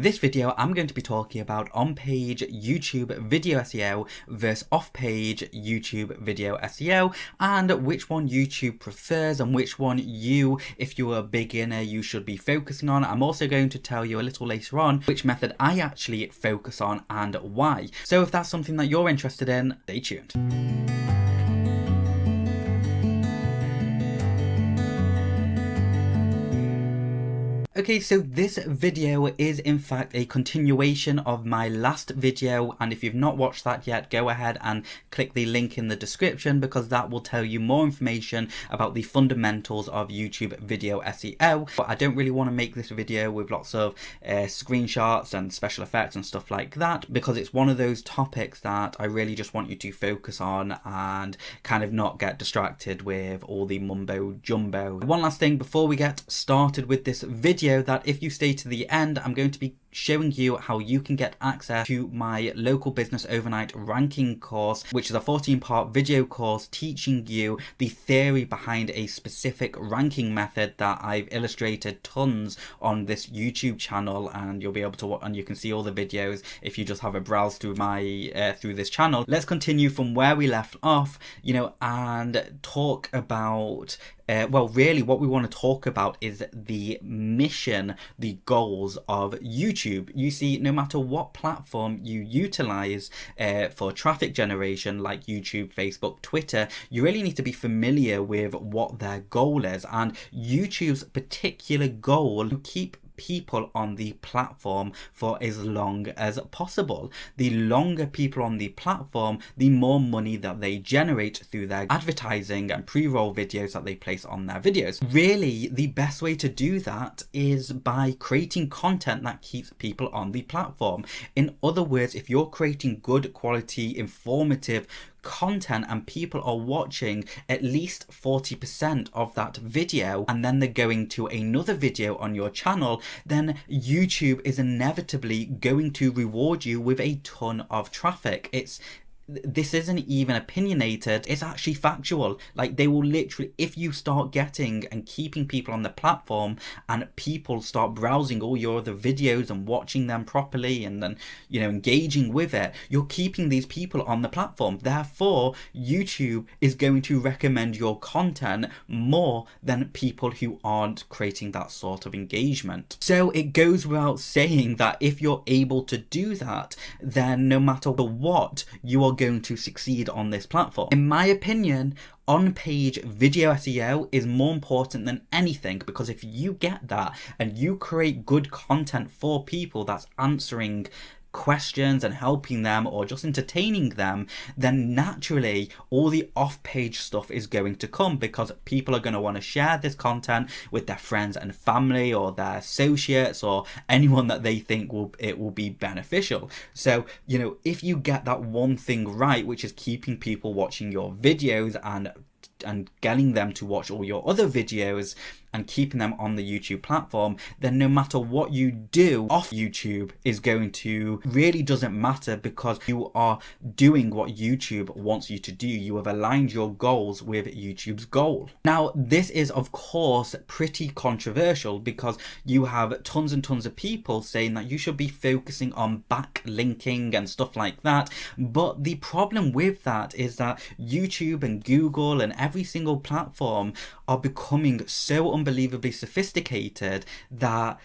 this video, I'm going to be talking about on-page YouTube video SEO versus off-page YouTube video SEO, and which one YouTube prefers and which one you, if you're a beginner, you should be focusing on. I'm also going to tell you a little later on which method I actually focus on and why. So if that's something that you're interested in, stay tuned. Okay, so this video is in fact a continuation of my last video, and if you've not watched that yet, go ahead and click the link in the description because that will tell you more information about the fundamentals of YouTube video SEO. But I don't really want to make this video with lots of screenshots and special effects and stuff like that, because it's one of those topics that I really just want you to focus on and kind of not get distracted with all the mumbo jumbo. One last thing before we get started with this video, that if you stay to the end, I'm going to be showing you how you can get access to my local business overnight ranking course, which is a 14-part video course teaching you the theory behind a specific ranking method that I've illustrated tons on this YouTube channel, and you'll be able to watch, and you can see all the videos if you just have a browse through my through this channel. Let's continue from where we left off, and talk about well, really what we want to talk about is the mission, the goals of YouTube. You see, no matter what platform you utilize for traffic generation, like YouTube, Facebook, Twitter, you really need to be familiar with what their goal is. And YouTube's particular goal to keep people on the platform for as long as possible. The longer people on the platform, the more money that they generate through their advertising and pre-roll videos that they place on their videos. Really, the best way to do that is by creating content that keeps people on the platform. In other words, if you're creating good quality, informative content and people are watching at least 40% of that video and then they're going to another video on your channel, then YouTube is inevitably going to reward you with a ton of traffic. This isn't even opinionated, it's actually factual. Like, they will literally, if you start getting and keeping people on the platform and people start browsing all your other videos and watching them properly and then, engaging with it, you're keeping these people on the platform. Therefore, YouTube is going to recommend your content more than people who aren't creating that sort of engagement. So it goes without saying that if you're able to do that, then no matter what, you are going to succeed on this platform. In my opinion, on-page video SEO is more important than anything, because if you get that and you create good content for people that's answering questions and helping them or just entertaining them, then naturally all the off-page stuff is going to come, because people are going to want to share this content with their friends and family or their associates or anyone that they think it will be beneficial. So if you get that one thing right, which is keeping people watching your videos and getting them to watch all your other videos and keeping them on the YouTube platform, then no matter what you do off YouTube is going to really doesn't matter, because you are doing what YouTube wants you to do. You have aligned your goals with YouTube's goal. Now, this is of course pretty controversial, because you have tons and tons of people saying that you should be focusing on backlinking and stuff like that. But the problem with that is that YouTube and Google and every single platform are becoming so unbelievably sophisticated that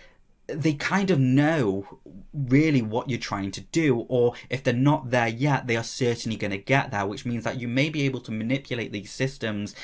they kind of know really what you're trying to do, or if they're not there yet, they are certainly going to get there, which means that you may be able to manipulate these systems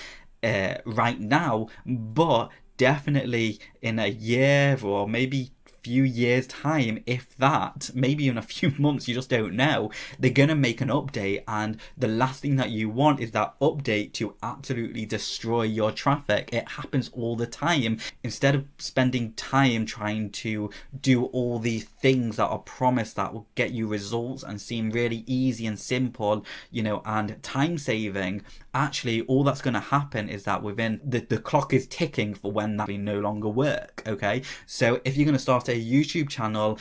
right now, but definitely in a year or maybe few years time, if that, maybe in a few months, you just don't know, they're gonna make an update, and the last thing that you want is that update to absolutely destroy your traffic. It happens all the time. Instead of spending time trying to do all these things that are promised that will get you results and seem really easy and simple, and time saving, actually all that's going to happen is that within the clock is ticking for when that will no longer work. Okay, so if you're going to start a YouTube channel,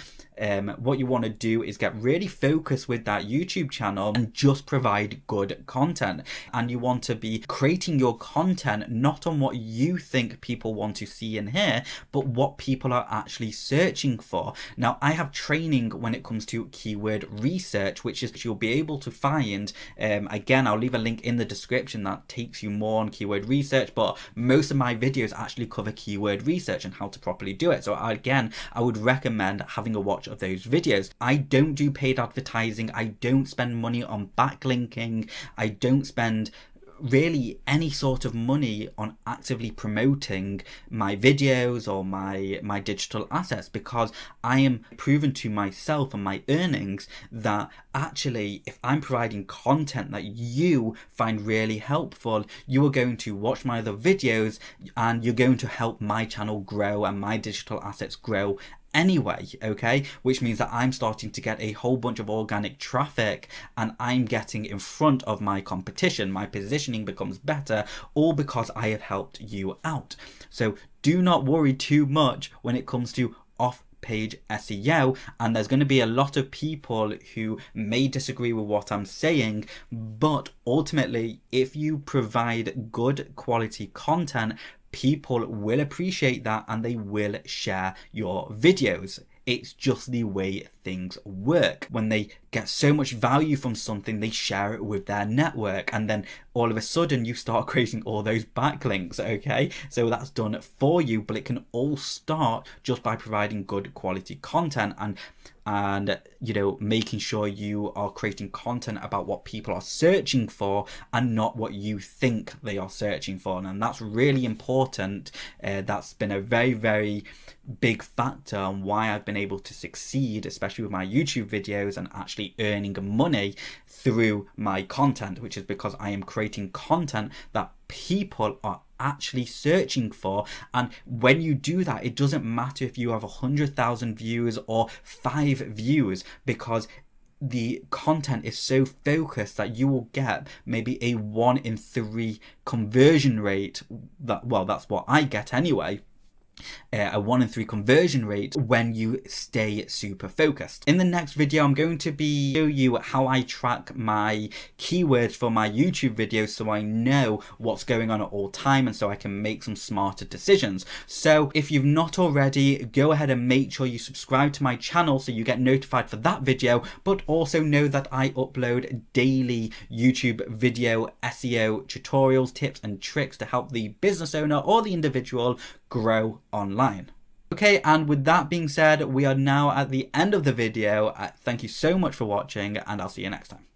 what you want to do is get really focused with that YouTube channel and just provide good content. And you want to be creating your content not on what you think people want to see and hear, but what people are actually searching for. Now, I have training when it comes to keyword research, which is you'll be able to find, again, I'll leave a link in the description that takes you more on keyword research, but most of my videos actually cover keyword research and how to properly do it. So again, I would recommend having a watch of those videos. I don't do paid advertising. I don't spend money on backlinking. I don't spend really any sort of money on actively promoting my videos or my digital assets, because I am proven to myself and my earnings that actually if I'm providing content that you find really helpful, you are going to watch my other videos and you're going to help my channel grow and my digital assets grow anyway, okay? Which means that I'm starting to get a whole bunch of organic traffic and I'm getting in front of my competition. My positioning becomes better, all because I have helped you out. So do not worry too much when it comes to off-page SEO, and there's going to be a lot of people who may disagree with what I'm saying, but ultimately if you provide good quality content, people will appreciate that and they will share your videos. It's just the way things work. When they get so much value from something, they share it with their network, and then all of a sudden you start creating all those backlinks, okay? So that's done for you, but it can all start just by providing good quality content and you know, making sure you are creating content about what people are searching for and not what you think they are searching for. And that's really important. That's been a very, very big factor on why I've been able to succeed, especially with my YouTube videos and actually earning money through my content, which is because I am creating content that people are actually searching for. And when you do that, it doesn't matter if you have 100,000 views or 5 views, because the content is so focused that you will get maybe a 1 in 3 conversion rate. That's what I get anyway. A 1 in 3 conversion rate when you stay super focused. In the next video, I'm going to be show you how I track my keywords for my YouTube videos so I know what's going on at all time and so I can make some smarter decisions. So if you've not already, go ahead and make sure you subscribe to my channel so you get notified for that video, but also know that I upload daily YouTube video SEO tutorials, tips and tricks to help the business owner or the individual grow online. Okay, and with that being said, we are now at the end of the video. Thank you so much for watching, and I'll see you next time.